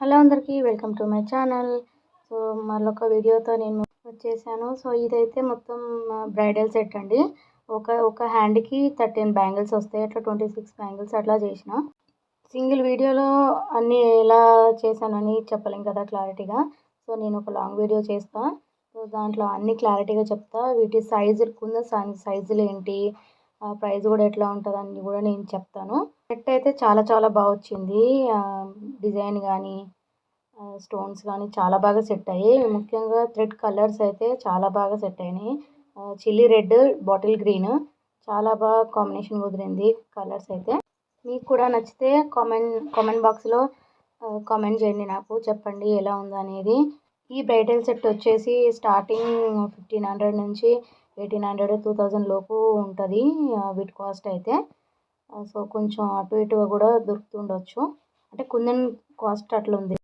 Hello అందరికీ welcome to my channel. So మరొక వీడియోతో నేను వచ్చేసాను. సో ఇదైతే మొత్తం బ్రైడల్ సెట్ అండి. ఒక హ్యాండ్కి 13 బ్యాంగిల్స్ వస్తాయి. అట్లా 26 బ్యాంగిల్స్ అట్లా చేసిన. సింగిల్ వీడియోలో అన్నీ ఎలా చేశానని చెప్పలేం కదా క్లారిటీగా. సో నేను ఒక లాంగ్ వీడియో చేస్తా. సో దాంట్లో అన్నీ క్లారిటీగా చెప్తా. వీటి సైజులు ఏంటి, ప్రైస్ కూడా ఎట్లా ఉంటుందని కూడా నేను చెప్తాను. సెట్ అయితే చాలా చాలా బాగా వచ్చింది. డిజైన్ కానీ స్టోన్స్ కానీ చాలా బాగా సెట్ అయ్యాయి. ముఖ్యంగా థ్రెడ్ కలర్స్ అయితే చాలా బాగా సెట్ అయినాయి. చిల్లీ రెడ్, బాటిల్ గ్రీన్ చాలా బాగా కాంబినేషన్ కుదిరింది. కలర్స్ అయితే మీకు కూడా నచ్చితే కామెంట్ బాక్స్లో కామెంట్ చేయండి, నాకు చెప్పండి ఎలా ఉందనేది. ఈ బ్రైడల్ సెట్ వచ్చేసి స్టార్టింగ్ 1500 నుంచి 1800 2000 లోపు ఉంటుంది వీటి కాస్ట్ అయితే. సో కొంచెం అటు ఇటుగా కూడా దొరుకుతుండొచ్చు, అంటే కుందన్ కాస్ట్ అట్లా ఉంది.